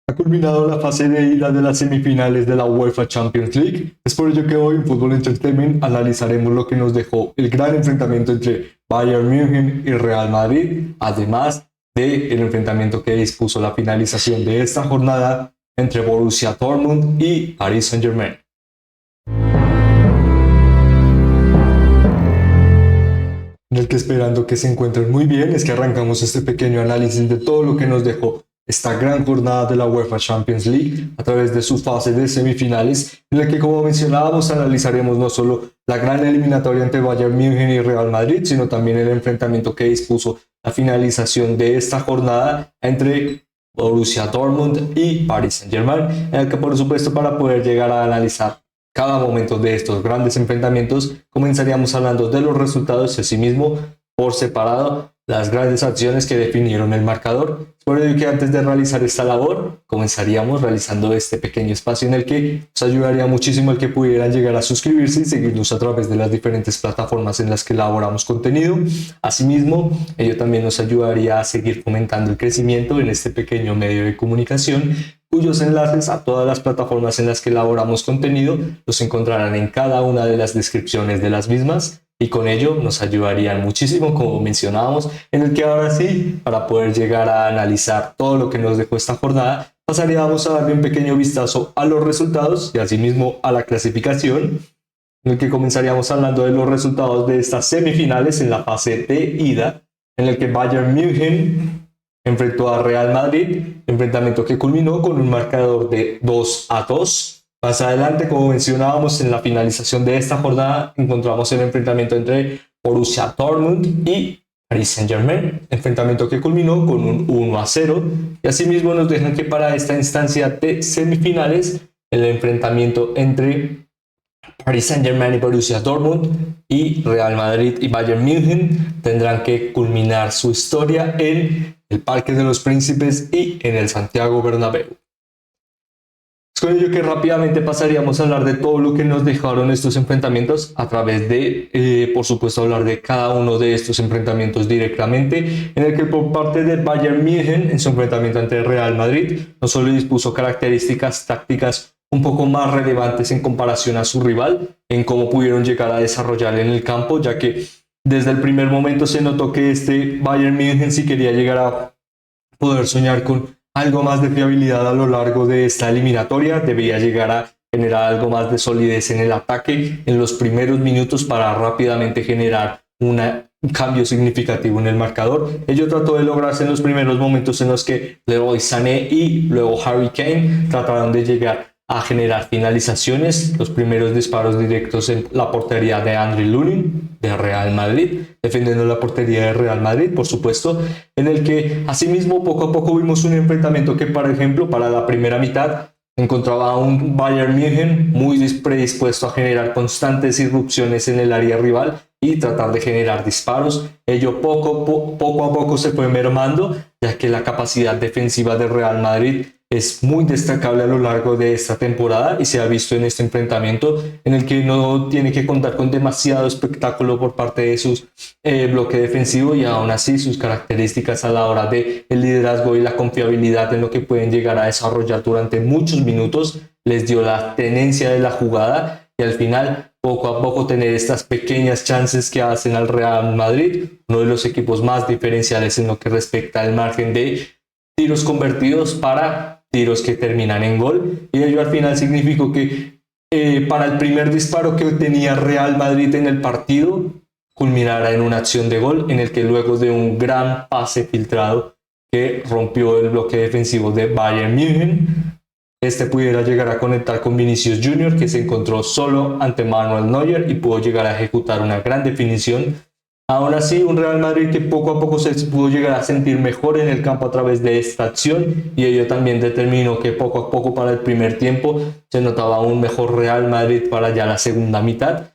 Ha culminado la fase de ida de las semifinales de la UEFA Champions League. Es por ello que hoy en Fútbol Entertainment analizaremos lo que nos dejó el gran enfrentamiento entre Bayern München y Real Madrid, además del enfrentamiento que dispuso la finalización de esta jornada entre Borussia Dortmund y Paris Saint-Germain. En el que, esperando que se encuentren muy bien, es que arrancamos este pequeño análisis de todo lo que nos dejó esta gran jornada de la UEFA Champions League a través de su fase de semifinales, en la que, como mencionábamos, analizaremos no solo la gran eliminatoria entre Bayern München y Real Madrid, sino también el enfrentamiento que dispuso la finalización de esta jornada entre Borussia Dortmund y Paris Saint-Germain, en el que, por supuesto, para poder llegar a analizar cada momento de estos grandes enfrentamientos, comenzaríamos hablando de los resultados y asimismo, por separado, las grandes acciones que definieron el marcador. Por ello que antes de realizar esta labor, comenzaríamos realizando este pequeño espacio en el que nos ayudaría muchísimo el que pudieran llegar a suscribirse y seguirnos a través de las diferentes plataformas en las que elaboramos contenido. Asimismo, ello también nos ayudaría a seguir fomentando el crecimiento en este pequeño medio de comunicación, cuyos enlaces a todas las plataformas en las que elaboramos contenido los encontrarán en cada una de las descripciones de las mismas, y con ello nos ayudarían muchísimo, como mencionábamos, en el que ahora sí, para poder llegar a analizar todo lo que nos dejó esta jornada, pasaríamos a darle un pequeño vistazo a los resultados y asimismo a la clasificación, en el que comenzaríamos hablando de los resultados de estas semifinales en la fase de ida, en el que Bayern München enfrentó a Real Madrid, enfrentamiento que culminó con un marcador de 2-2. Más adelante, como mencionábamos, en la finalización de esta jornada encontramos el enfrentamiento entre Borussia Dortmund y Paris Saint-Germain, enfrentamiento que culminó con un 1-0, y asimismo nos dejan que para esta instancia de semifinales el enfrentamiento entre Paris Saint-Germain y Borussia Dortmund y Real Madrid y Bayern München tendrán que culminar su historia en el Parque de los Príncipes y en el Santiago Bernabéu. Es con ello que rápidamente pasaríamos a hablar de todo lo que nos dejaron estos enfrentamientos a través de, por supuesto, hablar de cada uno de estos enfrentamientos directamente, en el que por parte de Bayern München, en su enfrentamiento ante Real Madrid, no solo dispuso características tácticas un poco más relevantes en comparación a su rival, en cómo pudieron llegar a desarrollar en el campo, ya que desde el primer momento se notó que este Bayern München, si quería llegar a poder soñar con algo más de fiabilidad a lo largo de esta eliminatoria, debía llegar a generar algo más de solidez en el ataque en los primeros minutos para rápidamente generar un cambio significativo en el marcador. Ello trató de lograrse en los primeros momentos en los que Leroy Sané y luego Harry Kane trataron de llegar a generar finalizaciones, los primeros disparos directos en la portería de Andriy Lunin de Real Madrid, defendiendo la portería de Real Madrid, por supuesto, en el que asimismo poco a poco vimos un enfrentamiento que, por ejemplo, para la primera mitad encontraba a un Bayern München muy predispuesto a generar constantes irrupciones en el área rival y tratar de generar disparos. Ello poco a poco se fue mermando, ya que la capacidad defensiva de Real Madrid es muy destacable a lo largo de esta temporada y se ha visto en este enfrentamiento en el que no tiene que contar con demasiado espectáculo por parte de su bloque defensivo, y aún así sus características a la hora de el liderazgo y la confiabilidad en lo que pueden llegar a desarrollar durante muchos minutos les dio la tenencia de la jugada, y al final poco a poco tener estas pequeñas chances que hacen al Real Madrid uno de los equipos más diferenciales en lo que respecta al margen de tiros convertidos para tiros que terminan en gol, y ello al final significó que para el primer disparo que tenía Real Madrid en el partido culminara en una acción de gol, en el que luego de un gran pase filtrado que rompió el bloque defensivo de Bayern München, este pudiera llegar a conectar con Vinicius Junior, que se encontró solo ante Manuel Neuer y pudo llegar a ejecutar una gran definición. Aún así, un Real Madrid que poco a poco se pudo llegar a sentir mejor en el campo a través de esta acción, y ello también determinó que poco a poco para el primer tiempo se notaba un mejor Real Madrid para ya la segunda mitad,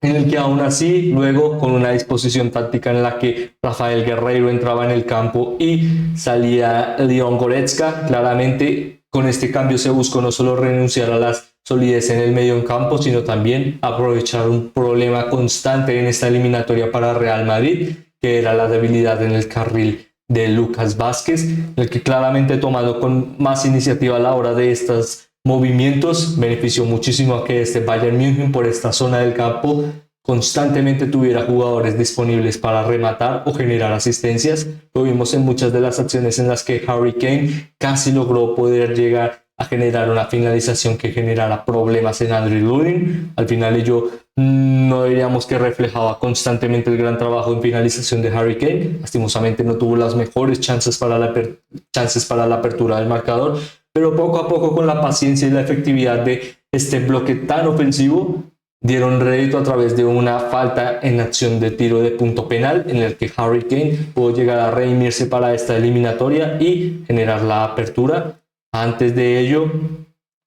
en el que aún así, luego con una disposición táctica en la que Rafael Guerreiro entraba en el campo y salía Leon Goretzka, claramente con este cambio se buscó no solo renunciar a la solidez en el medio campo, sino también aprovechar un problema constante en esta eliminatoria para Real Madrid, que era la debilidad en el carril de Lucas Vázquez, el que claramente tomando con más iniciativa a la hora de estos movimientos benefició muchísimo a que este Bayern München por esta zona del campo constantemente tuviera jugadores disponibles para rematar o generar asistencias. Lo vimos en muchas de las acciones en las que Harry Kane casi logró poder llegar a generar una finalización que generara problemas en Andriy Lunin. Al final ello no diríamos que reflejaba constantemente el gran trabajo en finalización de Harry Kane. Lastimosamente no tuvo las mejores chances para la apertura del marcador, pero poco a poco con la paciencia y la efectividad de este bloque tan ofensivo dieron rédito a través de una falta en acción de tiro de punto penal en el que Harry Kane pudo llegar a redimirse para esta eliminatoria y generar la apertura. Antes de ello,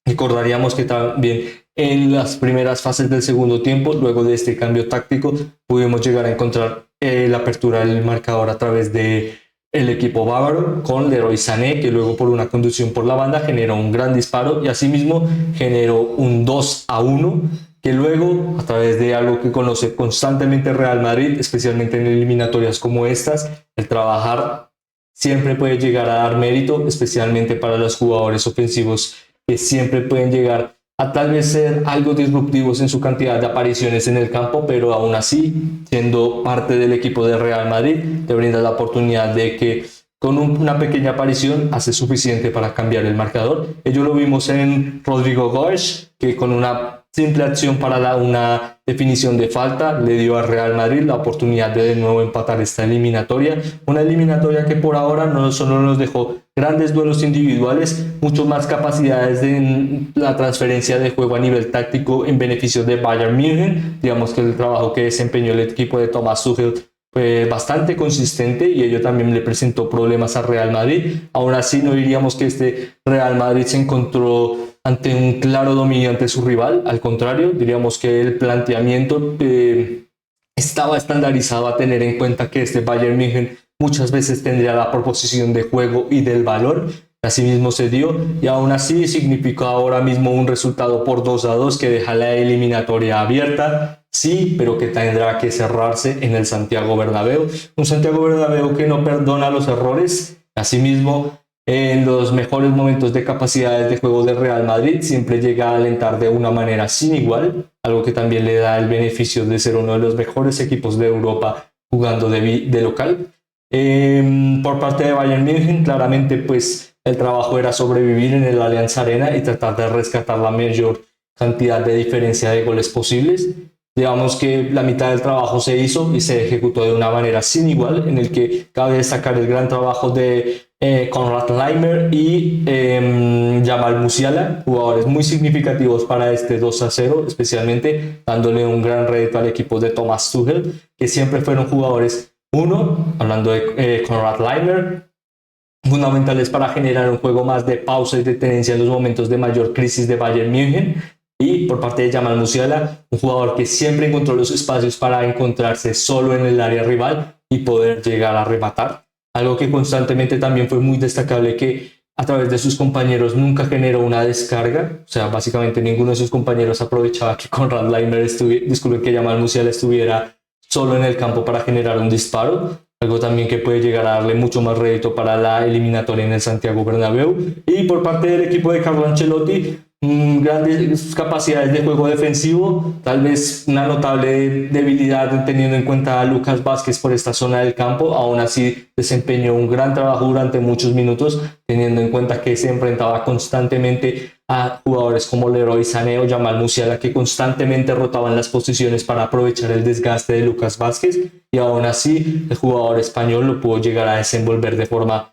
recordaríamos que también en las primeras fases del segundo tiempo, luego de este cambio táctico, pudimos llegar a encontrar la apertura del marcador a través de el equipo bávaro con Leroy Sané, que luego por una conducción por la banda generó un gran disparo y asimismo generó un 2-1, que luego a través de algo que conoce constantemente Real Madrid, especialmente en eliminatorias como estas, el trabajar siempre puede llegar a dar mérito, especialmente para los jugadores ofensivos que siempre pueden llegar a tal vez ser algo disruptivos en su cantidad de apariciones en el campo, pero aún así, siendo parte del equipo de Real Madrid, te brinda la oportunidad de que con una pequeña aparición hace suficiente para cambiar el marcador. Ello lo vimos en Rodrigo Goes, que con una simple acción para una definición de falta le dio al Real Madrid la oportunidad de nuevo empatar esta eliminatoria. Una eliminatoria que por ahora no solo nos dejó grandes duelos individuales, mucho más capacidades de la transferencia de juego a nivel táctico en beneficio de Bayern München. Digamos que el trabajo que desempeñó el equipo de Thomas Tuchel fue bastante consistente y ello también le presentó problemas al Real Madrid. Aún así no diríamos que este Real Madrid se encontró ante un claro dominio ante su rival, al contrario, diríamos que el planteamiento estaba estandarizado a tener en cuenta que este Bayern München muchas veces tendría la proposición de juego y del valor. Asimismo se dio y aún así significó ahora mismo un resultado por 2-2 que deja la eliminatoria abierta, sí, pero que tendrá que cerrarse en el Santiago Bernabéu, un Santiago Bernabéu que no perdona los errores. Asimismo, en los mejores momentos de capacidades de juego del Real Madrid siempre llega a alentar de una manera sin igual, algo que también le da el beneficio de ser uno de los mejores equipos de Europa jugando de local. Por parte de Bayern München, claramente pues el trabajo era sobrevivir en el Allianz Arena y tratar de rescatar la mayor cantidad de diferencia de goles posibles. Digamos que la mitad del trabajo se hizo y se ejecutó de una manera sin igual, en el que cabe destacar el gran trabajo de Konrad Laimer y Jamal Musiala, jugadores muy significativos para este 2-0, especialmente dándole un gran rédito al equipo de Thomas Tuchel, que siempre fueron jugadores, uno, hablando de Konrad Laimer, fundamentales para generar un juego más de pausa y de tenencia en los momentos de mayor crisis de Bayern München. Y por parte de Jamal Musiala, un jugador que siempre encontró los espacios para encontrarse solo en el área rival y poder llegar a rematar. Algo que constantemente también fue muy destacable, que a través de sus compañeros nunca generó una descarga. O sea, básicamente ninguno de sus compañeros aprovechaba que Konrad Laimer que Jamal Musiala estuviera solo en el campo para generar un disparo. Algo también que puede llegar a darle mucho más rédito para la eliminatoria en el Santiago Bernabéu. Y por parte del equipo de Carlo Ancelotti, grandes capacidades de juego defensivo, tal vez una notable debilidad teniendo en cuenta a Lucas Vázquez por esta zona del campo. Aún así desempeñó un gran trabajo durante muchos minutos, teniendo en cuenta que se enfrentaba constantemente a jugadores como Leroy Sané o Jamal Musiala, que constantemente rotaban las posiciones para aprovechar el desgaste de Lucas Vázquez, y aún así el jugador español lo pudo llegar a desenvolver de forma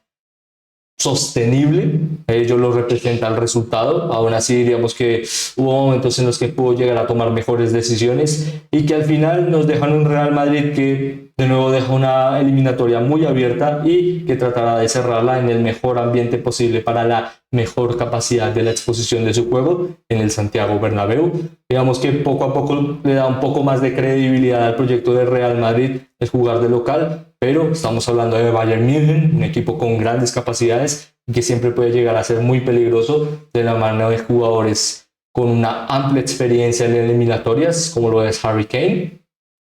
sostenible. Ello lo representa el resultado. Aún así diríamos que hubo momentos en los que pudo llegar a tomar mejores decisiones y que al final nos dejan un Real Madrid que de nuevo deja una eliminatoria muy abierta y que tratará de cerrarla en el mejor ambiente posible para la mejor capacidad de la exposición de su juego en el Santiago Bernabéu. Digamos que poco a poco le da un poco más de credibilidad al proyecto de Real Madrid el jugar de local, pero estamos hablando de Bayern München, un equipo con grandes capacidades que siempre puede llegar a ser muy peligroso de la mano de jugadores con una amplia experiencia en eliminatorias, como lo es Harry Kane.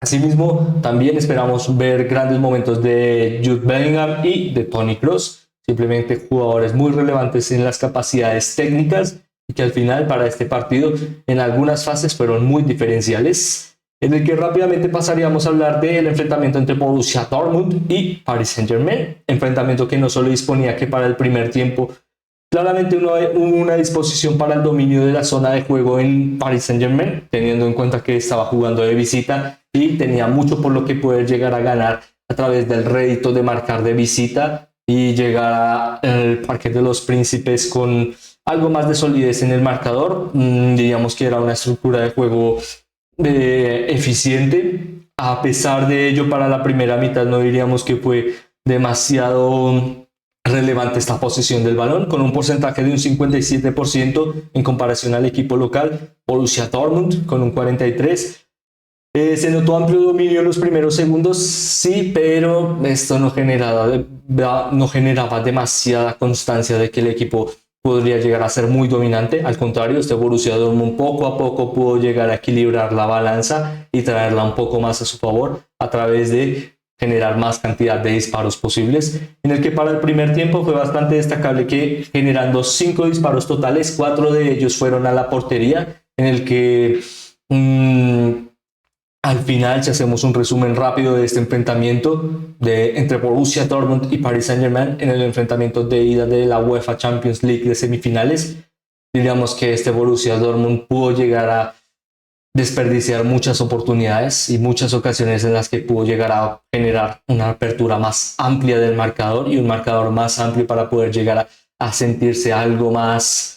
Asimismo, también esperamos ver grandes momentos de Jude Bellingham y de Toni Kroos, simplemente jugadores muy relevantes en las capacidades técnicas y que al final para este partido en algunas fases fueron muy diferenciales, en el que rápidamente pasaríamos a hablar del enfrentamiento entre Borussia Dortmund y Paris Saint-Germain, enfrentamiento que no solo disponía que para el primer tiempo claramente hubo una disposición para el dominio de la zona de juego en Paris Saint-Germain, teniendo en cuenta que estaba jugando de visita y tenía mucho por lo que poder llegar a ganar a través del rédito de marcar de visita y llegar al Parque de los Príncipes con algo más de solidez en el marcador. Diríamos que era una estructura de juego eficiente. A pesar de ello, para la primera mitad no diríamos que fue demasiado relevante esta posesión del balón, con un porcentaje de un 57% en comparación al equipo local, Borussia Dortmund, con un 43%. Se notó amplio dominio en los primeros segundos, sí, pero esto no generaba demasiada constancia de que el equipo podría llegar a ser muy dominante. Al contrario, este Borussia Dortmund poco a poco pudo llegar a equilibrar la balanza y traerla un poco más a su favor a través de generar más cantidad de disparos posibles, en el que para el primer tiempo fue bastante destacable que generando 5 disparos totales, 4 de ellos fueron a la portería, en el que al final, si hacemos un resumen rápido de este enfrentamiento entre Borussia Dortmund y Paris Saint-Germain en el enfrentamiento de ida de la UEFA Champions League de semifinales, diríamos que este Borussia Dortmund pudo llegar a desperdiciar muchas oportunidades y muchas ocasiones en las que pudo llegar a generar una apertura más amplia del marcador y un marcador más amplio para poder llegar a sentirse algo más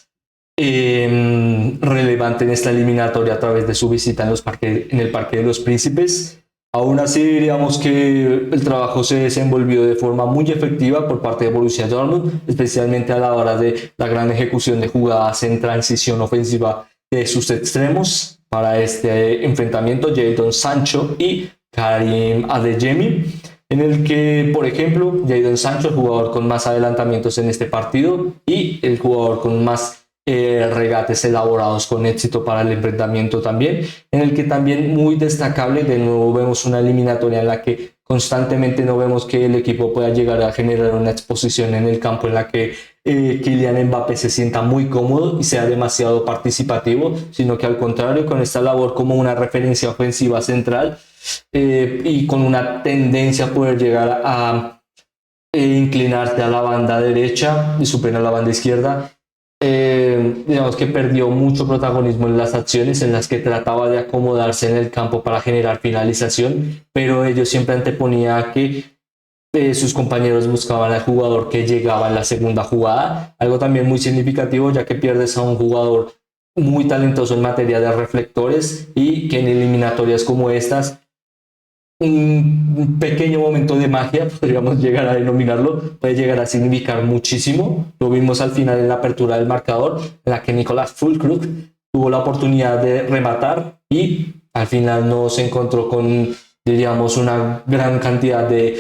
relevante en esta eliminatoria a través de su visita en el Parque de los Príncipes. Aún así diríamos que el trabajo se desenvolvió de forma muy efectiva por parte de Borussia Dortmund, especialmente a la hora de la gran ejecución de jugadas en transición ofensiva de sus extremos para este enfrentamiento, Jadon Sancho y Karim Adeyemi, en el que, por ejemplo, Jadon Sancho, el jugador con más adelantamientos en este partido y el jugador con más regates elaborados con éxito para el enfrentamiento también, en el que también muy destacable, de nuevo vemos una eliminatoria en la que constantemente no vemos que el equipo pueda llegar a generar una exposición en el campo en la que Kylian Mbappé se sienta muy cómodo y sea demasiado participativo, sino que al contrario, con esta labor como una referencia ofensiva central y con una tendencia a poder llegar a inclinarse a la banda derecha y superar a la banda izquierda, digamos que perdió mucho protagonismo en las acciones en las que trataba de acomodarse en el campo para generar finalización, pero ellos siempre anteponía que sus compañeros buscaban al jugador que llegaba en la segunda jugada, algo también muy significativo ya que pierdes a un jugador muy talentoso en materia de reflectores y que en eliminatorias como estas un pequeño momento de magia, podríamos llegar a denominarlo, puede llegar a significar muchísimo. Lo vimos al final en la apertura del marcador, en la que Nicolas Füllkrug tuvo la oportunidad de rematar y al final no se encontró con, diríamos, una gran cantidad de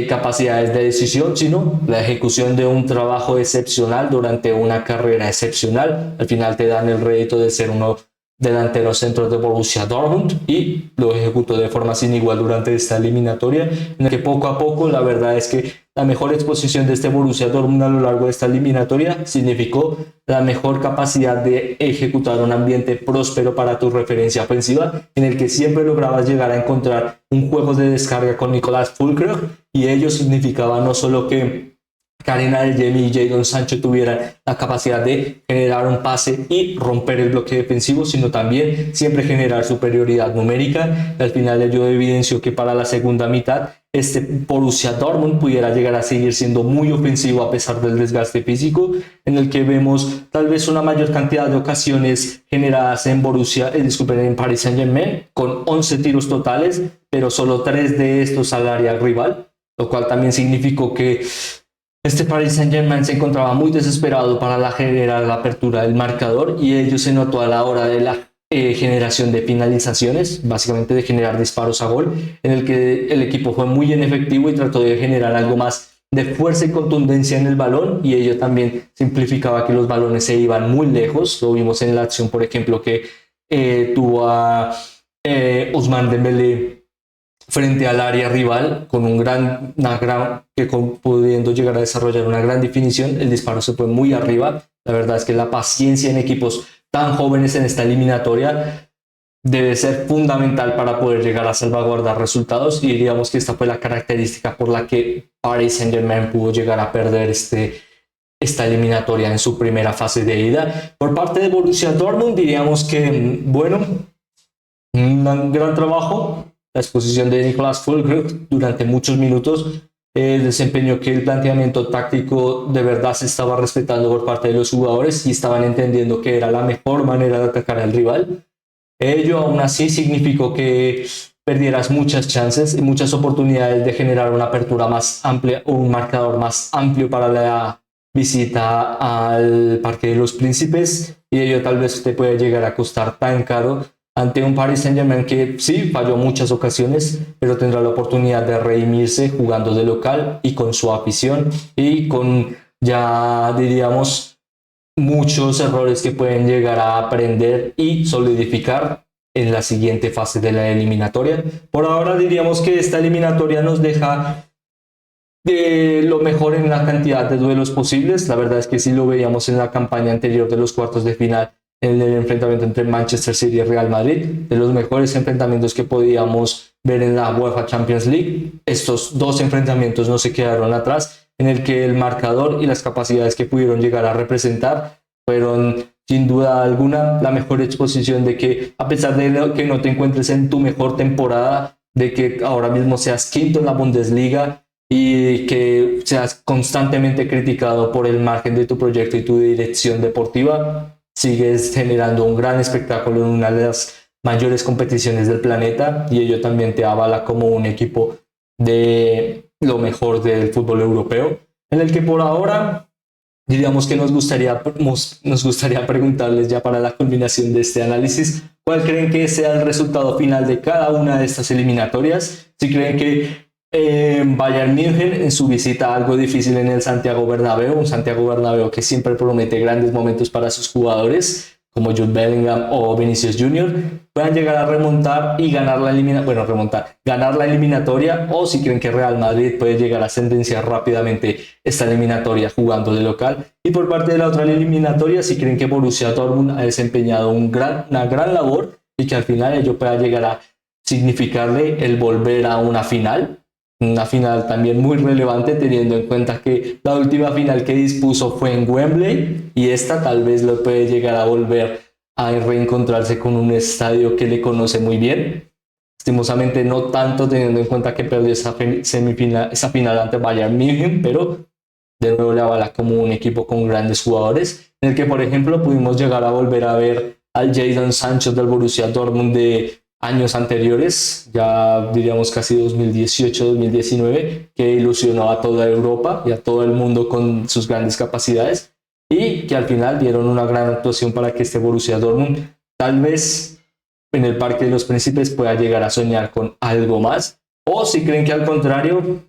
capacidades de decisión, sino la ejecución de un trabajo excepcional durante una carrera excepcional. Al final te dan el rédito de ser uno delantero centro de Borussia Dortmund y lo ejecutó de forma sin igual durante esta eliminatoria, en la que poco a poco la verdad es que la mejor exposición de este Borussia Dortmund a lo largo de esta eliminatoria significó la mejor capacidad de ejecutar un ambiente próspero para tu referencia ofensiva, en el que siempre lograbas llegar a encontrar un juego de descarga con Nicolas Füllkrug, y ello significaba no solo que Karim Adeyemi y Jadon Sancho tuvieran la capacidad de generar un pase y romper el bloque defensivo, sino también siempre generar superioridad numérica. Al final ello evidenció que para la segunda mitad este Borussia Dortmund pudiera llegar a seguir siendo muy ofensivo a pesar del desgaste físico, en el que vemos tal vez una mayor cantidad de ocasiones generadas en en Paris Saint-Germain, con 11 tiros totales, pero solo 3 de estos al área rival, lo cual también significó que este Paris Saint-Germain se encontraba muy desesperado para generar la apertura del marcador, y ello se notó a la hora de la generación de finalizaciones, básicamente de generar disparos a gol, en el que el equipo fue muy inefectivo y trató de generar algo más de fuerza y contundencia en el balón, y ello también simplificaba que los balones se iban muy lejos. Lo vimos en la acción, por ejemplo, que tuvo a Ousmane Dembélé frente al área rival con pudiendo llegar a desarrollar una gran definición. El disparo se fue muy arriba. La verdad es que la paciencia en equipos tan jóvenes en esta eliminatoria debe ser fundamental para poder llegar a salvaguardar resultados, y diríamos que esta fue la característica por la que Paris Saint-Germain pudo llegar a perder esta eliminatoria en su primera fase de ida. Por parte de Borussia Dortmund diríamos que, bueno, un gran trabajo, la exposición de Niklas Füllkrug durante muchos minutos, desempeñó que el planteamiento táctico de verdad se estaba respetando por parte de los jugadores y estaban entendiendo que era la mejor manera de atacar al rival. Ello aún así significó que perdieras muchas chances y muchas oportunidades de generar una apertura más amplia o un marcador más amplio para la visita al Parque de los Príncipes, y ello tal vez te puede llegar a costar tan caro ante un Paris Saint-Germain que sí falló muchas ocasiones, pero tendrá la oportunidad de redimirse jugando de local y con su afición y con, ya diríamos, muchos errores que pueden llegar a aprender y solidificar en la siguiente fase de la eliminatoria. Por ahora diríamos que esta eliminatoria nos deja lo mejor en la cantidad de duelos posibles. La verdad es que sí lo veíamos en la campaña anterior de los cuartos de final, en el enfrentamiento entre Manchester City y Real Madrid, de los mejores enfrentamientos que podíamos ver en la UEFA Champions League. Estos dos enfrentamientos no se quedaron atrás, en el que el marcador y las capacidades que pudieron llegar a representar fueron sin duda alguna la mejor exposición de que, a pesar de que no te encuentres en tu mejor temporada, de que ahora mismo seas quinto en la Bundesliga y que seas constantemente criticado por el margen de tu proyecto y tu dirección deportiva, sigues generando un gran espectáculo en una de las mayores competiciones del planeta, y ello también te avala como un equipo de lo mejor del fútbol europeo, en el que por ahora diríamos que nos gustaría preguntarles, ya para la culminación de este análisis, ¿cuál creen que sea el resultado final de cada una de estas eliminatorias? Si creen que Bayern München en su visita algo difícil en el Santiago Bernabéu, un Santiago Bernabéu que siempre promete grandes momentos para sus jugadores como Jude Bellingham o Vinicius Junior, puedan llegar a remontar y ganar ganar la eliminatoria, o si creen que Real Madrid puede llegar a sentenciar rápidamente esta eliminatoria jugando de local. Y por parte de la otra eliminatoria, si creen que Borussia Dortmund ha desempeñado una gran labor y que al final ello pueda llegar a significarle el volver a una final también muy relevante, teniendo en cuenta que la última final que dispuso fue en Wembley, y esta tal vez lo puede llegar a volver a reencontrarse con un estadio que le conoce muy bien. Lastimosamente no tanto, teniendo en cuenta que perdió esa final ante Bayern München, pero de nuevo le avala como un equipo con grandes jugadores, en el que por ejemplo pudimos llegar a volver a ver al Jadon Sancho del Borussia Dortmund de años anteriores, ya diríamos casi 2018-2019, que ilusionó a toda Europa y a todo el mundo con sus grandes capacidades, y que al final dieron una gran actuación para que este Borussia Dortmund tal vez en el Parque de los Príncipes pueda llegar a soñar con algo más. O si creen que al contrario,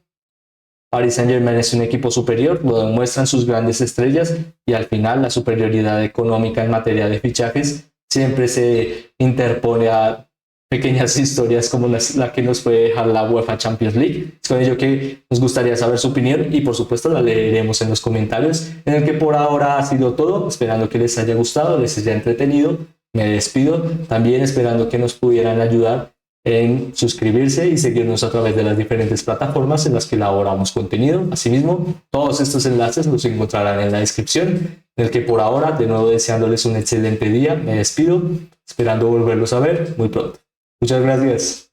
Paris Saint-Germain es un equipo superior, lo demuestran sus grandes estrellas, y al final la superioridad económica en materia de fichajes siempre se interpone a pequeñas historias como la que nos puede dejar la UEFA Champions League. Es con ello que nos gustaría saber su opinión, y por supuesto la leeremos en los comentarios, en el que por ahora ha sido todo, esperando que les haya gustado, les haya entretenido. Me despido, también esperando que nos pudieran ayudar en suscribirse y seguirnos a través de las diferentes plataformas en las que elaboramos contenido. Asimismo, todos estos enlaces los encontrarán en la descripción, en el que por ahora, de nuevo deseándoles un excelente día, me despido, esperando volverlos a ver muy pronto. Muchas gracias.